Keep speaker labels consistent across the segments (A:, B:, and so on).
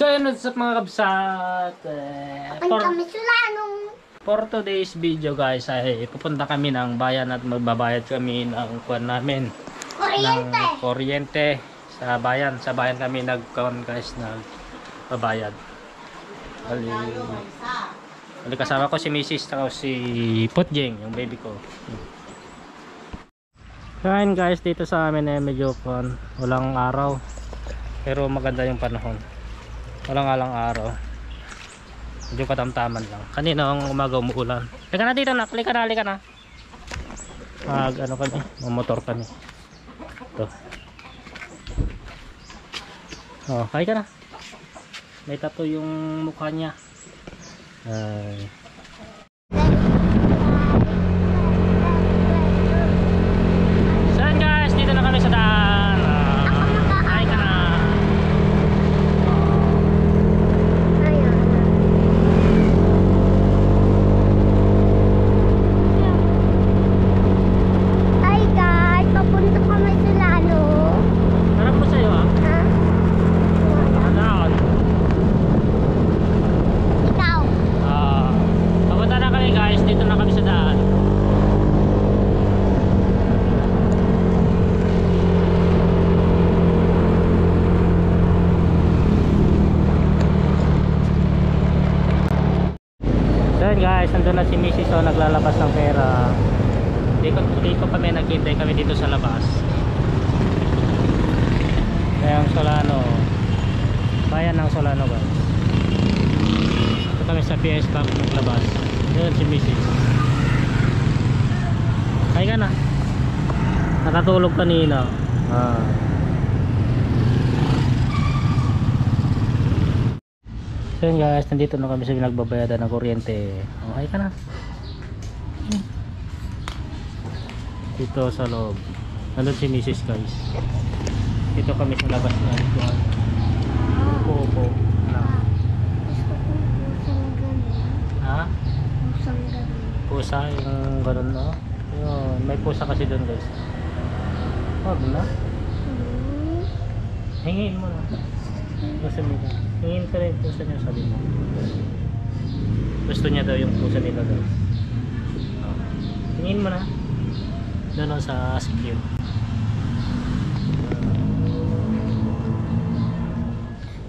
A: So yun, what's up mga kabsat? For today's video guys ay pupunta kami ng bayan at magbabayad kami ng kuwan namin ng kuryente sa bayan. Sa bayan kami nagkuwan guys, nagbabayad. Bali kasama ko si Mrs. at si Potjeng, yung baby ko. Kain guys, dito sa amin ay medyo kuwan, walang araw pero maganda yung panahon. Walang alang araw, medyo katamtaman lang. Kanina ang umaga umuulan. Halika na dito na, halika na. Ano kami, mamotor kami. Ito. Oh, halika na. May tattoo yung mukha niya. Saan guys, dito na kami sa daan. Halika na. Guys, nandun na si Mrs. So naglalabas ng pera. Dito kami naghintay kami dito sa labas. Kaya ang Solano, bayan ng Solano guys. Ito kami sa PS Bank naglabas. Doon si Mrs. Ay ka na. Nakatulog kanina. So yun guys, nandito na kami sa pinagbabayadan ng kuryente. Okay ka na. Dito sa loob. Nandun si Mrs. guys. Dito kami sa labas na. Upo. Ha? Pusa yung gano'n no? Yun, may pusa kasi doon guys. Wag na. Hingin mo na. Gusto nila. Hingin ka rin pusa niya, sabi mo. Gusto niya daw yung pusa nila daw. Hingin mo na. Doon sa SQ.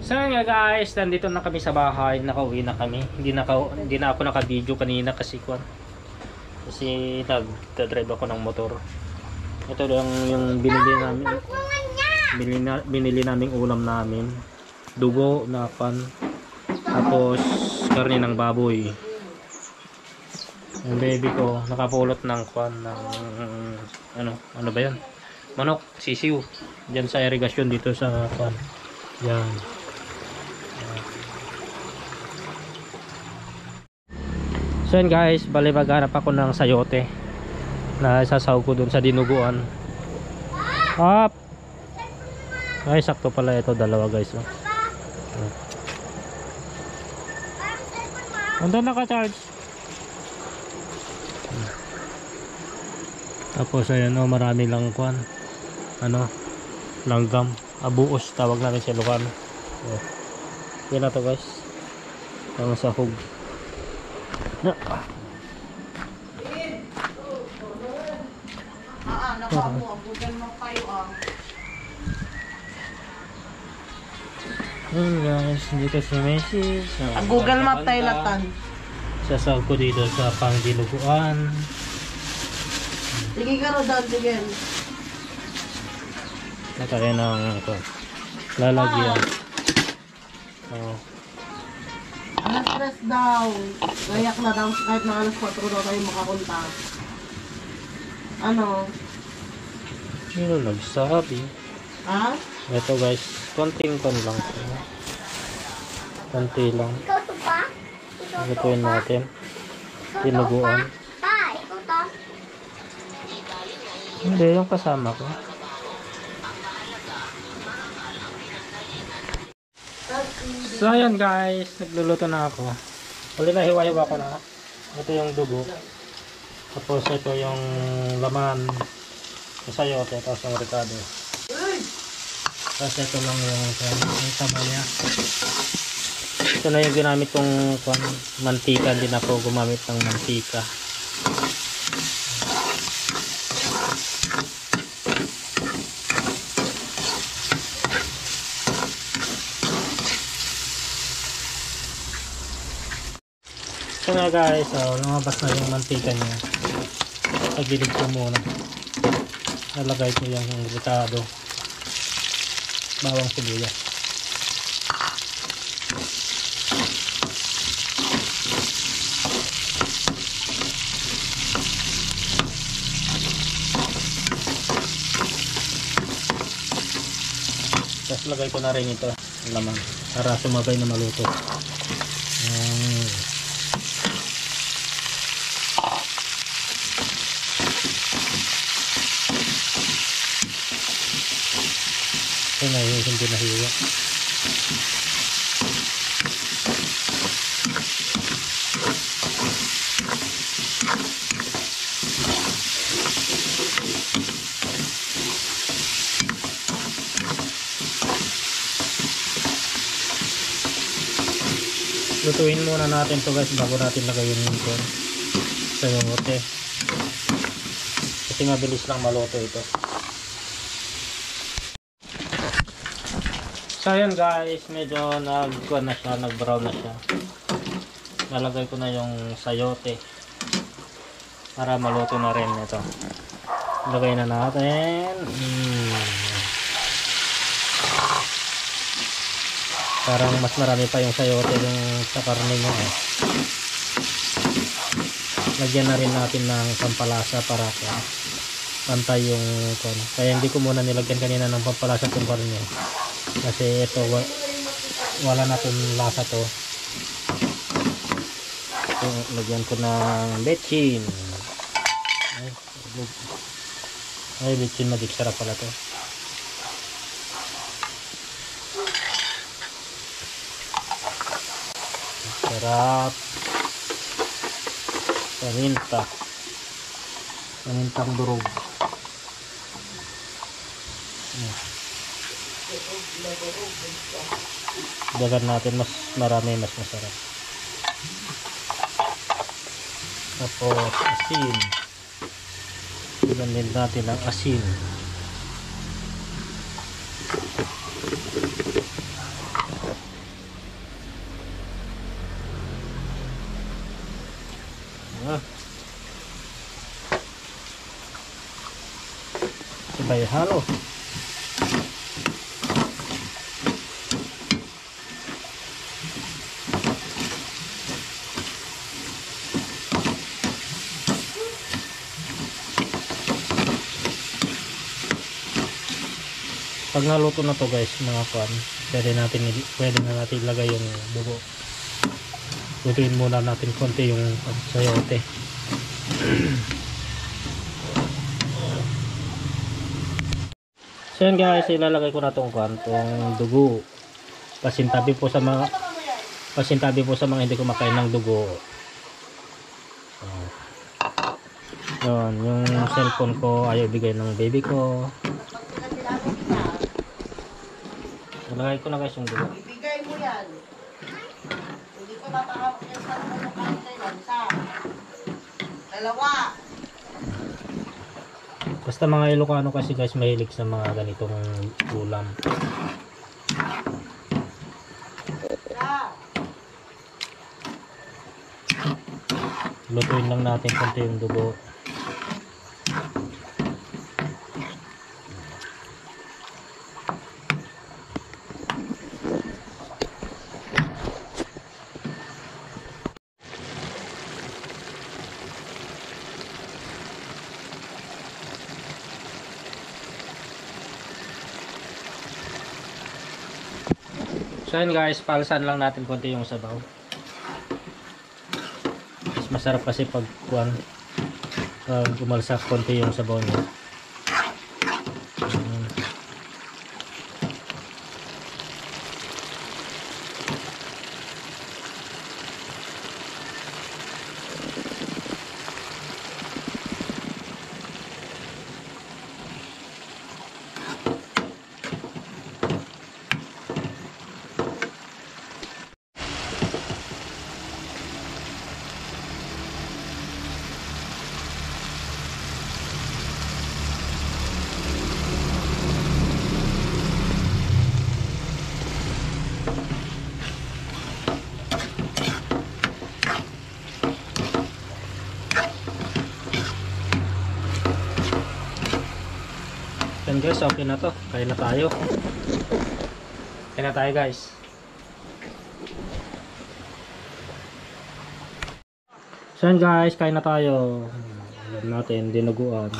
A: So nga guys, nandito na kami sa bahay. Nakauwi na kami. Hindi na ako naka-video kanina kasi nag-drive ako ng motor. Ito lang yung binili naming ulam namin. Dugo na pan, tapos karne ng baboy. Yung baby ko nakapulot ng pan ng ano ba yan, manok, sisiw dyan sa irigasyon dito sa pan yan. So yun guys, bali maghanap ako ng sayote na isasaw ko dun sa dinuguan. Up ay sakto pala ito, dalawa guys. Andun naka-charge. Tapos ayan marami lang kwan. Langgam. Abuos tawag namin sa Ilocano. Yan na to guys. Ang sahog. Guys, dito si Mrs.
B: Google Map tayo latan.
A: Sasawag ko dito sa pangdiluguan.
B: Sige ka ro doon, sige.
A: Nakaya ng lalagyan.
B: Alas 3 daw. Gayak na daw kahit na alas 4 daw tayo makapunta.
A: Sino nagsabi?
B: Ha?
A: Ito guys, konting kon lang. Konti lang. Lutuin natin. Dinuguan. Hindi, yung kasama ko. So ayan guys, nagluluto na ako. Huli na hiwa-hiwa ko na. Ito yung dugo. Tapos ito yung laman. Yung sayote, tapos yung ricado. Tapos ito lang yung sabaw niya. Ito na yung ginamit kong mantika. Hindi na ako gumamit ng mantika. So nga guys, lumabas na yung mantika niya. Pagilid ko muna. Nalagay ko yung ricado. Bawang sibuyas. Tapos lagay ko na rin ito, laman, para sumabay na maluto. Ito na yung hindi nahiwa. Lutuin muna natin to guys bago natin lagay yung sayote. Kasi mabilis lang maluto ito. So ayan guys, medyo nag-brown na siya. Nalagay ko na yung sayote para maluto na rin ito. Lagay na natin. Parang mas marami pa yung sayote yung sa karne nyo. Lagyan na rin natin ng pampalasa para pantay yung kaya hindi ko muna nilagyan kanina ng pampalasa yung karne kasi ito wala na itong lasa to. So, lagyan ko ng bechin. Ay bechin magic sarap pala to. Sarap. Pamintang durog. Dagan natin mas marami, mas masarap. Tapos asin. Dagan natin ang asin. Sabay halo. Pag naluto na to guys mga kwan, pwede na natin ilagay yung dugo. Lutuin muna natin konti yung sayote. So yan guys, ilalagay ko na tong dugo. Pasintabi po sa mga hindi kumakain ng dugo. Yun, yung cellphone ko ayaw bigay ng baby ko. Ilagay ko na guys yung dugo.
B: Ibigay mo yan. Hindi ko natawag yan sa mga kailan. Dalawa.
A: Basta mga Ilocano kasi guys mahilig sa mga ganitong ulam. Lutuin lang natin konti yung dugo. So yun guys, palsan lang natin konti yung sabaw. Mas masarap kasi pag umalsa konti yung sabaw niya. guys, okay na to. Kain na tayo. Kain na tayo guys. So yan guys, kain na tayo. Alam natin, dinuguan.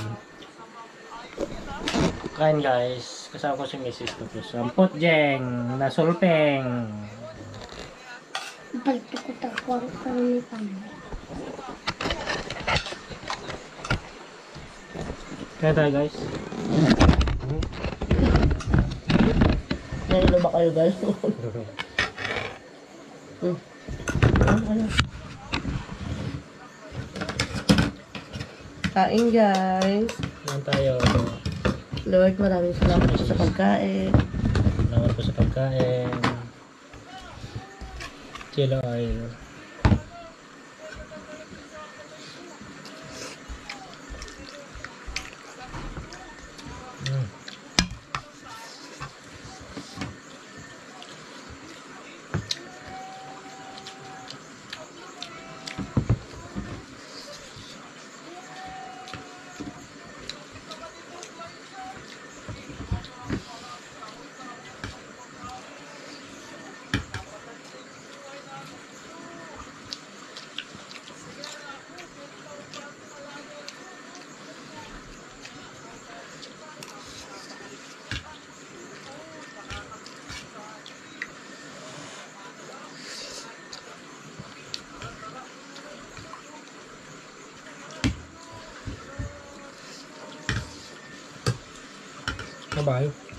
A: Kain guys. Kasama ko si Mrs. Tapos ampot jeng, nasulpeng.
C: Pagtukot-tukot kami kami.
A: Kain tayo guys.
B: Nahilo ba kayo guys? Kain guys.
A: Kain tayo.
B: Lord, maraming salamat po sa pagkain.
A: Salamat po sa pagkain. Chilo oil. Bye-bye.